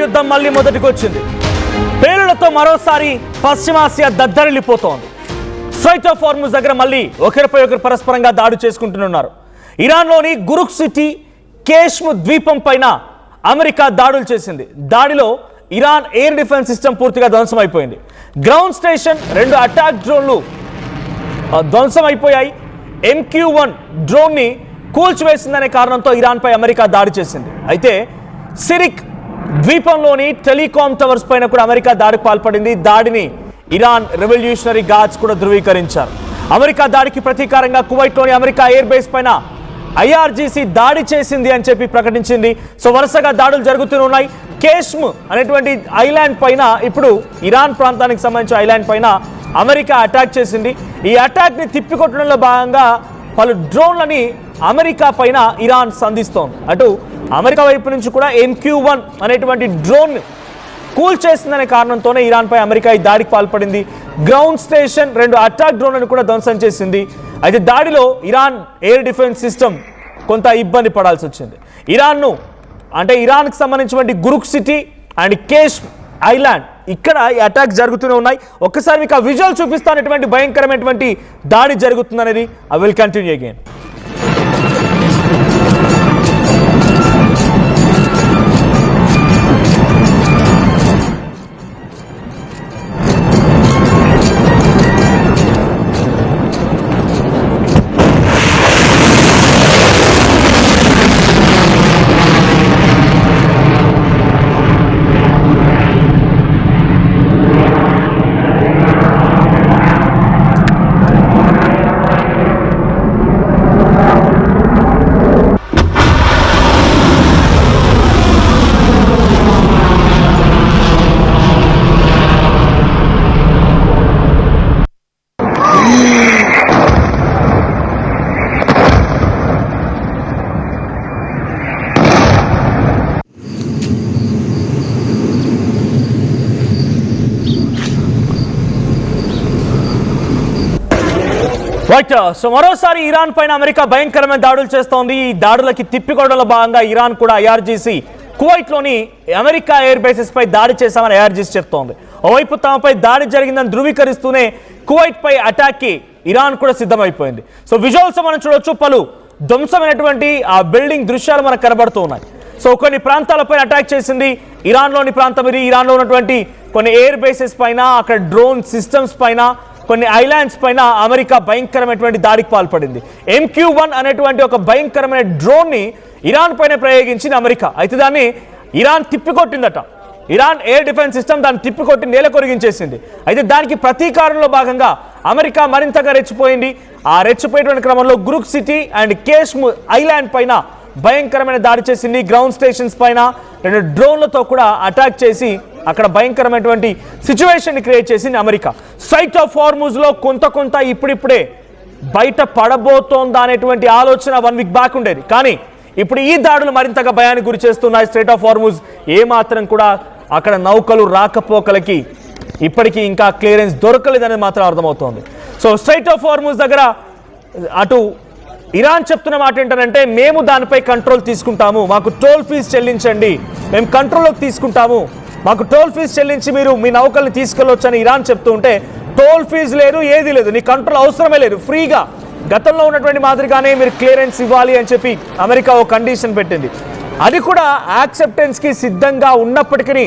యుద్ధం మళ్ళీ మొదటికొచ్చింది. పేలులతో మరోసారి పశ్చిమాసియా దద్దరిల్లిపోతోంది. స్ట్రైట్ ఆఫ్ హార్ముజ్ దగ్గర మళ్ళీ ఒకరిపై ఒకరు పరస్పరంగా దాడి చేసుకుంటున్నారు. ఇరాన్లోని గురుక్ సిటీ కేష్మ్ ద్వీపం పైన అమెరికా దాడులు చేసింది. దాడిలో ఇరాన్ ఎయిర్ డిఫెన్స్ సిస్టమ్ పూర్తిగా ధ్వంసమైపోయింది. గ్రౌండ్ స్టేషన్ 2 అటాక్ డ్రోన్లు ధ్వంసమైపోయాయి. MQ-1 డ్రోన్ని కూల్చివేసిందనే కారణంతో ఇరాన్పై అమెరికా దాడి చేసింది. అయితే సిరిక్ ద్వీపంలోని టెలికాం టవర్స్ పైన కూడా అమెరికా దాడికి పాల్పడింది. దాడిని ఇరాన్ రెవల్యూషనరీ గార్డ్స్ కూడా ధృవీకరించారు. అమెరికా దాడికి ప్రతీకారంగా కువైట్లోని అమెరికా ఎయిర్ బేస్ పైన IRGC దాడి చేసింది అని చెప్పి ప్రకటించింది. సో వరుసగా దాడులు జరుగుతూనే ఉన్నాయి. కేష్మ్ అనేటువంటి ఐలాండ్ పైన ఇప్పుడు ఇరాన్ ప్రాంతానికి సంబంధించిన ఐలాండ్ పైన అమెరికా అటాక్ చేసింది. ఈ అటాక్ని తిప్పికొట్టడంలో భాగంగా పలు డ్రోన్లని అమెరికా పైన ఇరాన్ సంధిస్తోంది. అటు అమెరికా వైపు నుంచి కూడా MQ-1 అనేటువంటి డ్రోన్ కూల్ చేసిందనే కారణంతోనే ఇరాన్పై అమెరికా ఈ దాడికి పాల్పడింది. గ్రౌండ్ స్టేషన్ 2 అటాక్ డ్రోన్లను కూడా ధ్వంసం చేసింది. అయితే దాడిలో ఇరాన్ ఎయిర్ డిఫెన్స్ సిస్టమ్ కొంత ఇబ్బంది పడాల్సి వచ్చింది. ఇరాన్కి సంబంధించినటువంటి గురుక్ సిటీ అండ్ కేష్ ఐలాండ్ ఇక్కడ ఈ అటాక్ జరుగుతూనే ఉన్నాయి. ఒక్కసారి మీకు ఆ విజువల్ చూపిస్తానటువంటి భయంకరమైనటువంటి దాడి జరుగుతుందనేది. I will continue again. Right. So మరోసారి ఇరాన్ పైన అమెరికా భయంకరమైన దాడులు చేస్తోంది. ఈ దాడులకి తిప్పికొట్టడంలో భాగంగా ఇరాన్ కూడా IRGC కువైట్లోని అమెరికా ఎయిర్ బేసెస్ పై దాడి చేశామని IRGC చెప్తోంది. ఓవైపు తమపై దాడి జరిగిందని ధృవీకరిస్తూనే కువైట్ పై అటాక్కి ఇరాన్ కూడా సిద్ధమైపోయింది. సో విజువల్స్ మనం చూడొచ్చు. పలు ధ్వంసమైనటువంటి ఆ బిల్డింగ్ దృశ్యాలు మనకు కనబడుతూ ఉన్నాయి. సో కొన్ని ప్రాంతాలపై అటాక్ చేసింది ఇరాన్లోని ప్రాంతం ఇది. ఇరాన్లో ఉన్నటువంటి కొన్ని ఎయిర్ బేసెస్ పైన, అక్కడ డ్రోన్ సిస్టమ్స్ పైన, కొన్ని ఐలాండ్స్ పైన అమెరికా భయంకరమైనటువంటి దాడికి పాల్పడింది. MQ-1 అనేటువంటి ఒక భయంకరమైన డ్రోన్ని ఇరాన్ పైన ప్రయోగించింది అమెరికా. అయితే దాన్ని ఇరాన్ తిప్పికొట్టిందట. ఇరాన్ ఎయిర్ డిఫెన్స్ సిస్టమ్ దాన్ని తిప్పికొట్టి నేల కొరిగించేసింది. అయితే దానికి ప్రతీకారంలో భాగంగా అమెరికా మరింతగా రెచ్చిపోయింది. ఆ రెచ్చిపోయేటువంటి క్రమంలో గురుక్ సిటీ అండ్ కేష్మ్ ఐలాండ్ పైన భయంకరమైన దాడి చేసింది. గ్రౌండ్ స్టేషన్స్ పైన 2 డ్రోన్లతో కూడా అటాక్ చేసి అక్కడ భయంకరమైనటువంటి సిచ్యువేషన్ క్రియేట్ చేసింది అమెరికా. స్ట్రైట్ ఆఫ్ హార్ముజ్లో కొంత ఇప్పుడిప్పుడే బయట పడబోతోందా అనేటువంటి ఆలోచన 1 వీక్ బ్యాక్ ఉండేది. కానీ ఇప్పుడు ఈ దాడులు మరింతగా భయానికి గురి చేస్తున్నాయి. స్ట్రైట్ ఆఫ్ హార్ముజ్ ఏమాత్రం కూడా అక్కడ నౌకలు రాకపోకలకి ఇప్పటికీ ఇంకా క్లియరెన్స్ దొరకలేదనేది మాత్రం అర్థమవుతోంది. సో స్ట్రైట్ ఆఫ్ హార్ముజ్ దగ్గర అటు ఇరాన్ చెప్తున్న మాట ఏంటంటే, మేము దానిపై కంట్రోల్ తీసుకుంటాము, మాకు టోల్ ఫీజు చెల్లించండి, మేము కంట్రోల్లోకి తీసుకుంటాము, మాకు టోల్ ఫీజు చెల్లించి మీరు మీ నౌకల్ని తీసుకెళ్ళొచ్చు అని ఇరాన్ చెప్తూ ఉంటే, టోల్ ఫీజు లేదు, ఏది లేదు, నీ కంట్రోల్ అవసరమే లేదు, ఫ్రీగా గతంలో ఉన్నటువంటి మాదిరిగానే మీరు క్లియరెన్స్ ఇవ్వాలి అని చెప్పి అమెరికా ఓ కండిషన్ పెట్టింది. అది కూడా యాక్సెప్టెన్స్కి సిద్ధంగా ఉన్నప్పటికీ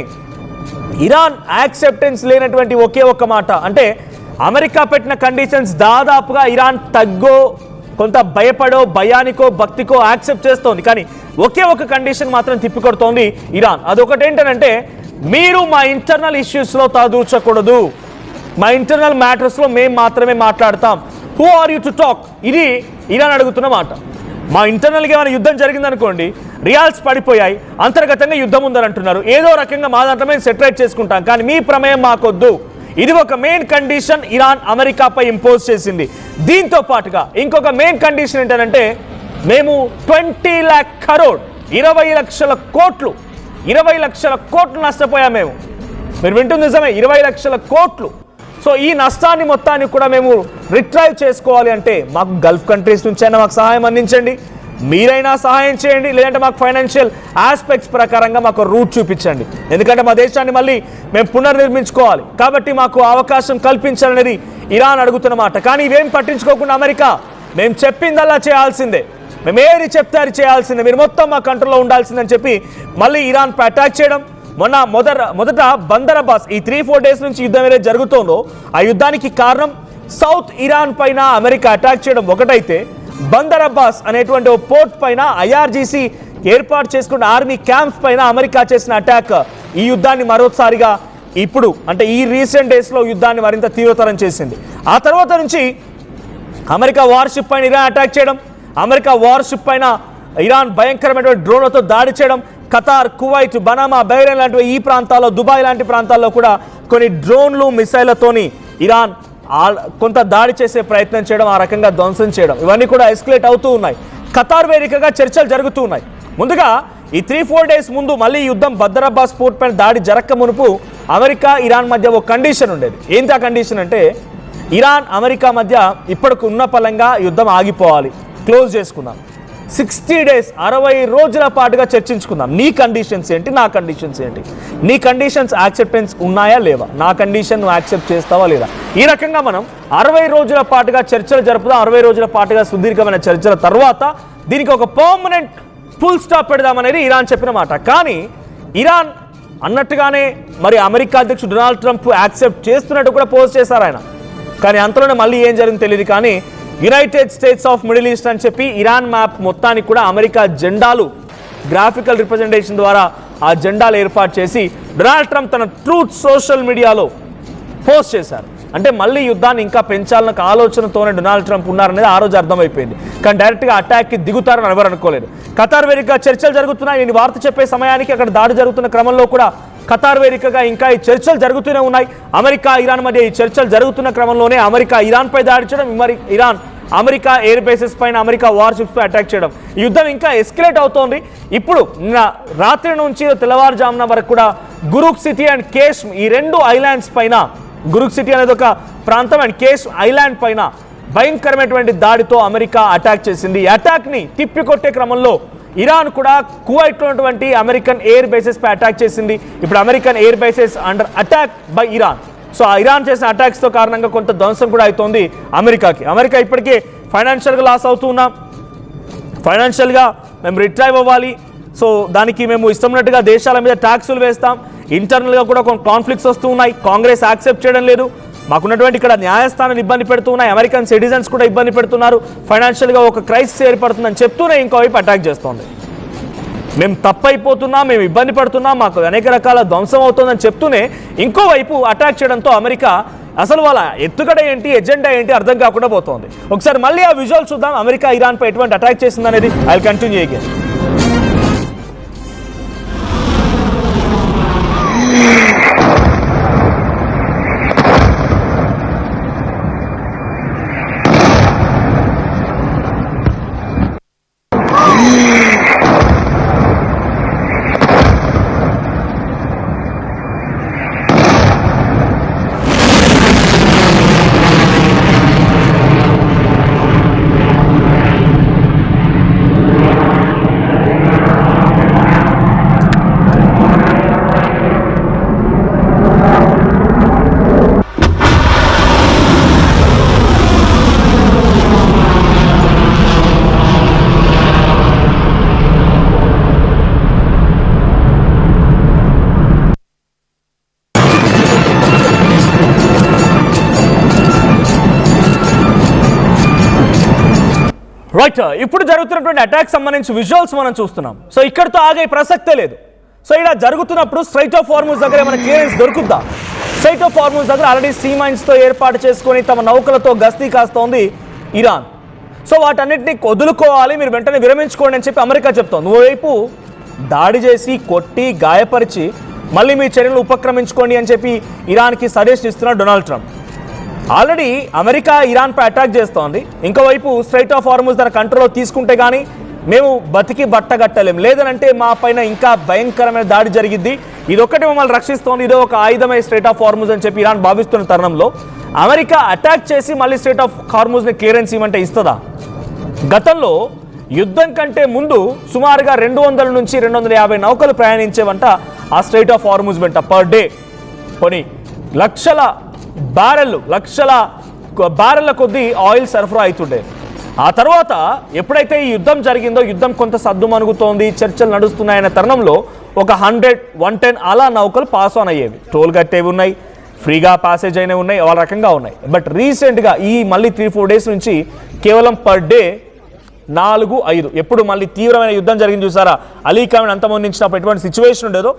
ఇరాన్ యాక్సెప్టెన్స్ లేనటువంటి ఒకే ఒక్క మాట అంటే, అమెరికా పెట్టిన కండిషన్స్ దాదాపుగా ఇరాన్ తగ్గో కొంత భయపడో భయానికో భక్తికో యాక్సెప్ట్ చేస్తోంది. కానీ ఒకే ఒక కండిషన్ మాత్రం తిప్పికొడుతోంది ఇరాన్. అదొకటి ఏంటంటే, మీరు మా ఇంటర్నల్ ఇష్యూస్లో తలదూర్చకూడదు, మా ఇంటర్నల్ మ్యాటర్స్లో మేము మాత్రమే మాట్లాడతాం, who are you to talk, ఇది ఇరాన్ అడుగుతున్న మాట. మా ఇంటర్నల్గా ఏమైనా యుద్ధం జరిగిందనుకోండి, రియాల్స్ పడిపోయాయి, అంతర్గతంగా యుద్ధం ఉందని అంటున్నారు, ఏదో రకంగా మా దాంట్లో మేము సెటరేట్ చేసుకుంటాం, కానీ మీ ప్రమేయం మాకొద్దు. ఇది ఒక మెయిన్ కండిషన్ ఇరాన్ అమెరికాపై ఇంపోజ్ చేసింది. దీంతో పాటుగా ఇంకొక మెయిన్ కండిషన్ ఏంటంటే, మేము 20 lakh crore 20 లక్షల కోట్లు 20 లక్షల కోట్లు నష్టపోయాం మేము. మీరు వింటుంది నిజమే, 20 లక్షల కోట్లు. సో ఈ నష్టాన్ని మొత్తాన్ని కూడా మేము రిట్రైవ్ చేసుకోవాలి అంటే మాకు గల్ఫ్ కంట్రీస్ నుంచి అయినా మాకు సహాయం అందించండి, మీరైనా సహాయం చేయండి, లేదంటే మాకు ఫైనాన్షియల్ ఆస్పెక్ట్స్ ప్రకారంగా మాకు రూట్ చూపించండి. ఎందుకంటే మా దేశాన్ని మళ్ళీ మేము పునర్నిర్మించుకోవాలి, కాబట్టి మాకు అవకాశం కల్పించాలనేది ఇరాన్ అడుగుతున్నమాట. కానీ ఇవేం పట్టించుకోకుండా అమెరికా మేము చెప్పిందల్లా చేయాల్సిందే, మేము ఏది చెప్తే అది చేయాల్సిందే, మీరు మొత్తం మా కంట్రోల్లో ఉండాల్సిందని చెప్పి మళ్ళీ ఇరాన్పై అటాక్ చేయడం. మొదట బందర్ అబ్బాస్ ఈ 3-4 డేస్ నుంచి యుద్ధం ఏదైతే జరుగుతోందో ఆ యుద్ధానికి కారణం సౌత్ ఇరాన్ పైన అమెరికా అటాక్ చేయడం ఒకటైతే, బందర్ అబ్బాస్ అనేటువంటి ఓ పోర్ట్ పైన IRGC ఏర్పాటు చేసుకున్న ఆర్మీ క్యాంప్స్ పైన అమెరికా చేసిన అటాక్ ఈ యుద్ధాన్ని మరోసారిగా ఇప్పుడు అంటే ఈ రీసెంట్ డేస్లో యుద్ధాన్ని మరింత తీవ్రతరం చేసింది. ఆ తర్వాత నుంచి అమెరికా వార్షిప్ పైన ఇరాన్ అటాక్ చేయడం, అమెరికా వార్షిప్ పైన ఇరాన్ భయంకరమైనటువంటి డ్రోన్లతో దాడి చేయడం, ఖతార్, కువైట్, బనామా, బహ్రెయిన్ లాంటి ఈ ప్రాంతాల్లో, దుబాయ్ లాంటి ప్రాంతాల్లో కూడా కొన్ని డ్రోన్లు, మిసైళ్లతోని ఇరాన్ కొంత దాడి చేసే ప్రయత్నం చేయడం, ఆ రకంగా ధ్వంసం చేయడం, ఇవన్నీ కూడా ఎస్కలేట్ అవుతూ ఉన్నాయి. ఖతార్ వేదికగా చర్చలు జరుగుతూ ఉన్నాయి. ముందుగా ఈ 3-4 డేస్ ముందు మళ్ళీ యుద్ధం బందర్ అబ్బాస్ పోర్ట్ పైన దాడి జరక్క మునుపు అమెరికా ఇరాన్ మధ్య ఒక కండిషన్ ఉండేది. ఏంటి ఆ కండిషన్ అంటే, ఇరాన్ అమెరికా మధ్య ఇప్పటికి ఉన్న పలంగా యుద్ధం ఆగిపోవాలి, క్లోజ్ చేసుకుందాం, 60 డేస్ 60 రోజుల పాటుగా చర్చించుకుందాం. నీ కండిషన్స్ ఏంటి, నా కండిషన్స్ ఏంటి, నీ కండిషన్స్ యాక్సెప్టెన్స్ ఉన్నాయా లేవా, నా కండిషన్ నువ్వు యాక్సెప్ట్ చేస్తావా లేదా, ఈ రకంగా మనం 60 రోజుల పాటుగా చర్చలు జరుపుదాం. 60 రోజుల పాటుగా సుదీర్ఘమైన చర్చల తర్వాత దీనికి ఒక పర్మనెంట్ ఫుల్ స్టాప్ పెడదామనేది ఇరాన్ చెప్పిన మాట. కానీ ఇరాన్ అన్నట్టుగానే మరి అమెరికా అధ్యక్షుడు డొనాల్డ్ ట్రంప్ యాక్సెప్ట్ చేస్తున్నట్టు కూడా పోస్ట్ చేశారు ఆయన. కానీ అంతలోనే మళ్ళీ ఏం జరిగింది తెలియదు. కానీ United states of middle east అని చెప్పి ఇరాన్ మ్యాప్ మొత్తానికి కూడా అమెరికా జెండాలు గ్రాఫికల్ రిప్రజెంటేషన్ ద్వారా ఆ జెండాలు ఏర్పాటు చేసి డొనాల్డ్ ట్రంప్ తన ట్రూత్ సోషల్ మీడియాలో పోస్ట్ చేశారు. అంటే మళ్ళీ యుద్ధాన్ని ఇంకా పెంచాలన్న ఆలోచనతోనే డొనాల్డ్ ట్రంప్ ఉన్నారనేది ఆ రోజు అర్థమైపోయింది. కానీ డైరెక్ట్గా అటాక్కి దిగుతారని ఎవరు అనుకోలేదు. ఖతార్ వేదికగా చర్చలు జరుగుతున్నాయి. నేను వార్త చెప్పే సమయానికి అక్కడ దాడి జరుగుతున్న క్రమంలో కూడా ఖతార్ వేదికగా ఇంకా ఈ చర్చలు జరుగుతూనే ఉన్నాయి. అమెరికా ఇరాన్ మధ్య ఈ చర్చలు జరుగుతున్న క్రమంలోనే అమెరికా ఇరాన్పై దాడి చేయడం, ఇరాన్ అమెరికా ఎయిర్ బేసెస్ పైన అమెరికా వార్షిప్స్ పై అటాక్ చేయడం, ఈ యుద్ధం ఇంకా ఎస్కలేట్ అవుతోంది. ఇప్పుడు నిన్న రాత్రి నుంచి తెల్లవారుజామున వరకు కూడా గురుక్ సిటీ అండ్ కేష్ ఈ 2 ఐలాండ్స్ పైన, గురుక్ సిటీ అనేది ఒక ప్రాంతం అండ్ కేష్ ఐలాండ్ పైన భయంకరమైనటువంటి దాడితో అమెరికా అటాక్ చేసింది. ఈ అటాక్ని తిప్పికొట్టే క్రమంలో ఇరాన్ కూడా కువైట్లో ఉన్నటువంటి అమెరికన్ ఎయిర్ బేసెస్ పై అటాక్ చేసింది. ఇప్పుడు American air bases under attack by Iran. So ఆ ఇరాన్ చేసిన అటాక్స్తో కారణంగా కొంత ధ్వంసం కూడా అవుతోంది అమెరికాకి. అమెరికా ఇప్పటికే ఫైనాన్షియల్గా లాస్ అవుతూ ఉన్నాం, ఫైనాన్షియల్గా మేము రిట్రైవ్ అవ్వాలి, సో దానికి మేము ఇష్టమైనట్టుగా దేశాల మీద ట్యాక్సులు వేస్తాం, ఇంటర్నల్గా కూడా కొన్ని కాన్ఫ్లిక్ట్స్ వస్తూ ఉన్నాయి, కాంగ్రెస్ యాక్సెప్ట్ చేయడం లేదు, మాకున్నటువంటి ఇక్కడ న్యాయస్థానాలు ఇబ్బంది పెడుతూ ఉన్నాయి, అమెరికన్ సిటిజన్స్ కూడా ఇబ్బంది పెడుతున్నారు, ఫైనాన్షియల్గా ఒక క్రైసిస్ ఏర్పడుతుందని చెప్తూనే ఇంకోవైపు అటాక్ చేస్తోంది. మేము తప్పైపోతున్నాం, మేము ఇబ్బంది పడుతున్నాం, మాకు అనేక రకాల ధ్వంసం అవుతుందని చెప్తూనే ఇంకోవైపు అటాక్ చేయడంతో అమెరికా అసలు వాళ్ళ ఎత్తుగడ ఏంటి, ఎజెండా ఏంటి అర్థం కాకుండా పోతోంది. ఒకసారి మళ్ళీ ఆ విజువల్ చూద్దాం, అమెరికా ఇరాన్పై ఎటువంటి అటాక్ చేసిందనేది. I will continue again. Right, ఇప్పుడు జరుగుతున్నటువంటి అటాక్ సంబంధించి విజువల్స్ మనం చూస్తున్నాం. సో ఇక్కడితో ఆగే ప్రసక్తే లేదు. సో ఇలా జరుగుతున్నప్పుడు స్ట్రైట్ ఆఫ్ హార్మూజ్ దగ్గర మన క్లియరెన్స్ దొరుకుద్దా? స్ట్రైట్ ఆఫ్ హార్మూజ్ దగ్గర ఆల్రెడీ సీ మైన్స్తో ఏర్పాటు చేసుకొని తమ నౌకలతో గస్తీ కాస్తోంది ఇరాన్. సో వాటన్నిటిని వదులుకోవాలి, మీరు వెంటనే విరమించుకోండి అని చెప్పి అమెరికా చెప్తోంది. ఓవైపు దాడి చేసి కొట్టి గాయపరిచి మళ్ళీ మీ చర్యలు ఉపక్రమించుకోండి అని చెప్పి ఇరాన్కి సజెషన్ ఇస్తున్నాడు డొనాల్డ్ ట్రంప్. ఆల్రెడీ అమెరికా ఇరాన్పై అటాక్ చేస్తోంది, ఇంకోవైపు స్ట్రైట్ ఆఫ్ హార్మూజ్ తన కంట్రోల్లో తీసుకుంటే కానీ మేము బతికి బట్టగట్టలేం, లేదనంటే మా పైన ఇంకా భయంకరమైన దాడి జరిగిద్ది, ఇదొక్కటి మమ్మల్ని రక్షిస్తోంది, ఇదో ఒక ఆయుధమే స్ట్రైట్ ఆఫ్ హార్మూజ్ అని చెప్పి ఇరాన్ భావిస్తున్న తరుణంలో అమెరికా అటాక్ చేసి మళ్ళీ స్ట్రైట్ ఆఫ్ హార్మూజ్ని క్లియరెన్స్ ఇవ్వమంటే ఇస్తుందా? గతంలో యుద్ధం కంటే ముందు సుమారుగా 200 నుంచి 250 నౌకలు ప్రయాణించేవంట ఆ స్ట్రైట్ ఆఫ్ హార్ముజ్ వెంట పర్ డే. కొన్ని లక్షల బ్యారెళ్ల కొద్దీ ఆయిల్ సరఫరా అవుతుండే. ఆ తర్వాత ఎప్పుడైతే ఈ యుద్ధం జరిగిందో, యుద్ధం కొంత సద్దుమణుగుతోంది, చర్చలు నడుస్తున్నాయనే తరుణంలో ఒక 100, 110 అలా నౌకలు పాస్ ఆన్ అయ్యేవి. టోల్ కట్టేవి ఉన్నాయి, ఫ్రీగా ప్యాసేజ్ అయినవి ఉన్నాయి, ఆ రకంగా ఉన్నాయి. బట్ రీసెంట్గా ఈ మళ్ళీ 3-4 డేస్ నుంచి కేవలం పర్ డే 4-5, ఎప్పుడు మళ్ళీ తీవ్రమైన యుద్ధం జరిగింది చూసారా, అలీ ఖామెనీ అంతమొందించినప్పుడు ఎటువంటి సిచ్యువేషన్ ఉండేదో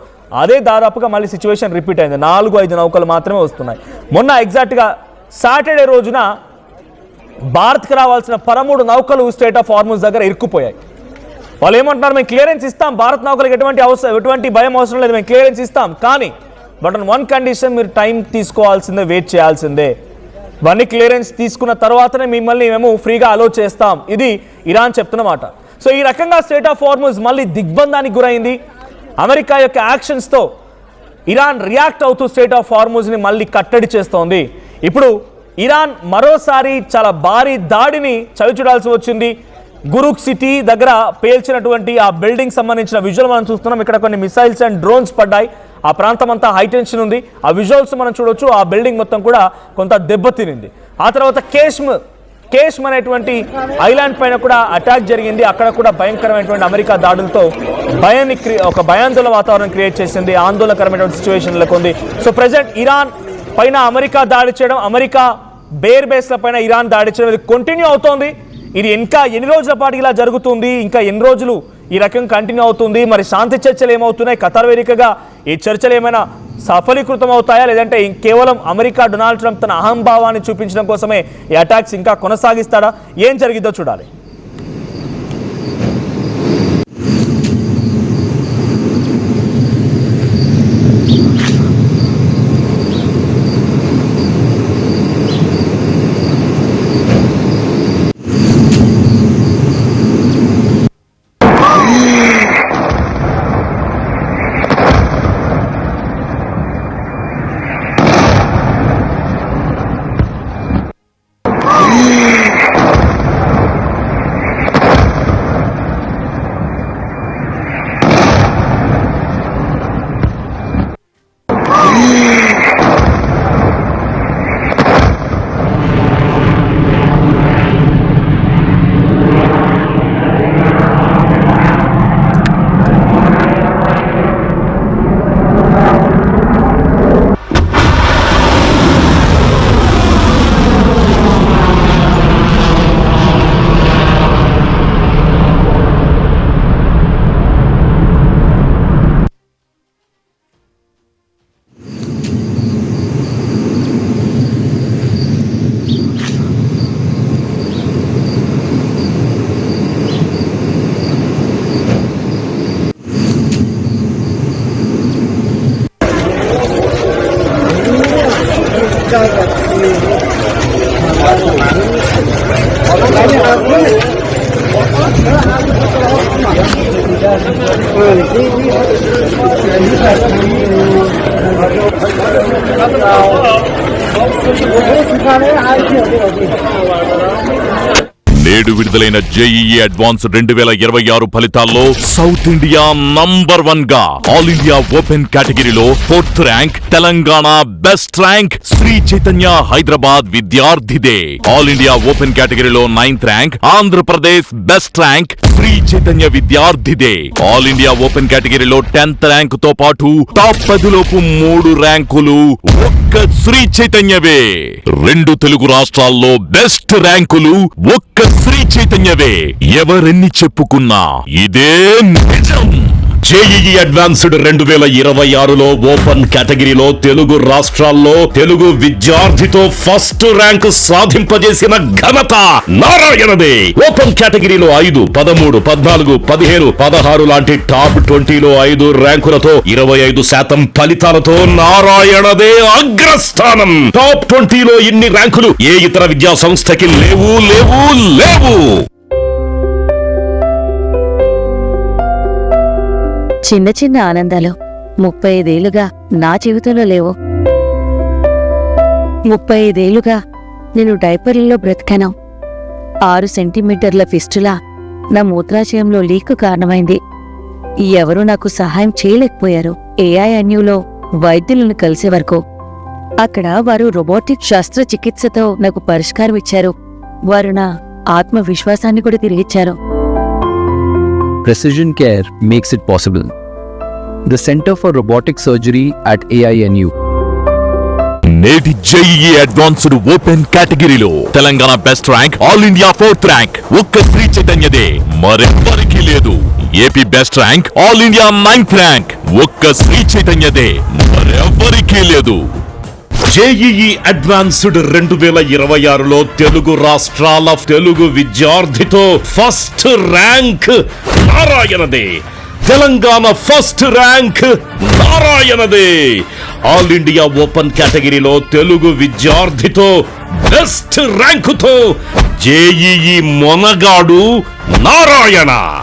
అదే దాదాపుగా మళ్ళీ సిచ్యువేషన్ రిపీట్ అయింది. 4-5 నౌకలు మాత్రమే వస్తున్నాయి. మొన్న ఎగ్జాక్ట్గా సాటర్డే రోజున భారత్కి రావాల్సిన 13 నౌకలు స్ట్రైట్ ఆఫ్ హార్ముజ్ దగ్గర ఇరుక్కుపోయాయి. వాళ్ళు ఏమంటున్నారు, మేము క్లియరెన్స్ ఇస్తాం, భారత్ నౌకలకు ఎటువంటి భయం అవసరం లేదు, మేము క్లియరెన్స్ ఇస్తాం, కానీ బట్ ఆన్ వన్ కండిషన్, మీరు టైం తీసుకోవాల్సిందే, వెయిట్ చేయాల్సిందే, ఇవన్నీ క్లియరెన్స్ తీసుకున్న తర్వాతనే మిమ్మల్ని మేము ఫ్రీగా అలో చేస్తాం. ఇది ఇరాన్ చెప్తున్నమాట. సో ఈ రకంగా స్ట్రైట్ ఆఫ్ హార్ముజ్ మళ్ళీ దిగ్బంధానికి గురైంది. అమెరికా యొక్క యాక్షన్స్తో ఇరాన్ రియాక్ట్ అవుతూ స్ట్రైట్ ఆఫ్ హార్ముజ్ని మళ్ళీ కట్టడి చేస్తోంది. ఇప్పుడు ఇరాన్ మరోసారి చాలా భారీ దాడిని చవిచూడాల్సి వచ్చింది. గురుక్ సిటీ దగ్గర పేల్చినటువంటి ఆ బిల్డింగ్ సంబంధించిన విజువల్ మనం చూస్తున్నాం. ఇక్కడ కొన్ని మిసైల్స్ అండ్ డ్రోన్స్ పడ్డాయి. ఆ ప్రాంతం అంతా హైటెన్షన్ ఉంది. ఆ విజువల్స్ మనం చూడొచ్చు. ఆ బిల్డింగ్ మొత్తం కూడా కొంత దెబ్బతినింది. ఆ తర్వాత కేష్మ్ అనేటువంటి ఐలాండ్ పైన కూడా అటాక్ జరిగింది. అక్కడ కూడా భయంకరమైనటువంటి అమెరికా దాడులతో ఒక భయాందోళన వాతావరణం క్రియేట్ చేసింది. ఆందోళనకరమైనటువంటి సిచ్యువేషన్ నెలకొంది. సో ప్రెసెంట్ ఇరాన్ పైన అమెరికా దాడి చేయడం, అమెరికా బేర్ బేస్ల పైన ఇరాన్ దాడి చేయడం ఇది కంటిన్యూ అవుతోంది. ఇది ఇంకా ఎన్ని రోజుల పాటు ఇలా జరుగుతుంది, ఇంకా ఎన్ని రోజులు ఈ రకం కంటిన్యూ అవుతుంది, మరి శాంతి చర్చలు ఏమవుతున్నాయి, ఖతార్ వేదికగా ఈ చర్చలు ఏమైనా సఫలీకృతం అవుతాయా, లేదంటే కేవలం అమెరికా డొనాల్డ్ ట్రంప్ తన అహంభావాన్ని చూపించడం కోసమే ఈ అటాక్స్ ఇంకా కొనసాగిస్తాడా, ఏం జరిగిద్దో చూడాలి. నేడు విడుదలైన జేఈఈ అడ్వాన్స్ 2026 ఫలితాల్లో సౌత్ ఇండియా నంబర్ 1 గా ఆల్ ఇండియా ఓపెన్ కేటగిరీలో 4th rank Telangana, best rank Sri Chaitanya Hyderabad విద్యార్థిదే. ఆల్ ఇండియా ఓపెన్ కేటగిరీలో 9th rank Andhra Pradesh, best rank Sri Chaitanya విద్యార్థిదే. ఆల్ ఇండియా ఓపెన్ కేటగిరీలో 10th ర్యాంక్ తో పాటు టాప్ 10 లోపు 3 ర్యాంకులు ఒక్క శ్రీ చైతన్యవే. 2 తెలుగు రాష్ట్రాల్లో బెస్ట్ ర్యాంకులు ఒక్క శ్రీ చైతన్యవే. ఎవరెన్ని చెప్పుకున్నా ఇదే నిజం. జేఈఈ అడ్వాన్స్డ్ 2026లో ఓపెన్ కేటగిరీలో తెలుగు రాష్ట్రాల్లో తెలుగు విద్యార్థితో ఫస్ట్ ర్యాంక్ సాధింపజేసిన ఘనత నారాయణదే. ఓపెన్ కేటగిరీలో 5, 13, 14, 15, 16 లాంటి టాప్ 20లో 5 ర్యాంకులతో 25% ఫలితాలతో నారాయణదే అగ్రస్థానం. టాప్ 20లో ఇన్ని ర్యాంకులు ఏ ఇతర విద్యా సంస్థకి లేవు. చిన్న చిన్న ఆనందాలు 35 ఏళ్లుగా నా జీవితంలో లేవు. 35 ఏళ్లుగా నేను డైపర్లలో బ్రతికాను. 6 సెంటీమీటర్ల ఫిస్టులా నా మూత్రాశయంలో లీక్ కారణమైంది. ఎవరూ నాకు సహాయం చేయలేకపోయారు. ఏఐఎన్యూలో వైద్యులను కలిసే వరకు అక్కడ వారు రోబోటిక్ శస్త్రచికిత్సతో నాకు పరిష్కారం ఇచ్చారు. వారు నా ఆత్మవిశ్వాసాన్ని కూడా తిరిగిచ్చారు. Precision Care makes it possible. The Center for Robotic Surgery at AINU. నేటి జేఈఈ అడ్వాన్స్డ్ ఓపెన్ కేటగిరీలో Telangana best rank, all India 4th rank ఒక్క శ్రీ చైతన్యదే, మరెవ్వరికీ లేదు. AP best rank, all India 9th rank ఒక్క శ్రీ చైతన్యదే, మరెవ్వరికీ లేదు. జేఈఈ అడ్వాన్స్డ్ 2026లో తెలుగు రాష్ట్రాల తెలుగు విద్యార్థితో ఫస్ట్ ర్యాంక్ నారాయణదే. తెలంగాణ ఫస్ట్ ర్యాంక్ నారాయణదే. ఆల్ ఇండియా ఓపెన్ కేటగిరీలో తెలుగు విద్యార్థితో బెస్ట్ ర్యాంకుతో జేఈఈ మొనగాడు నారాయణ.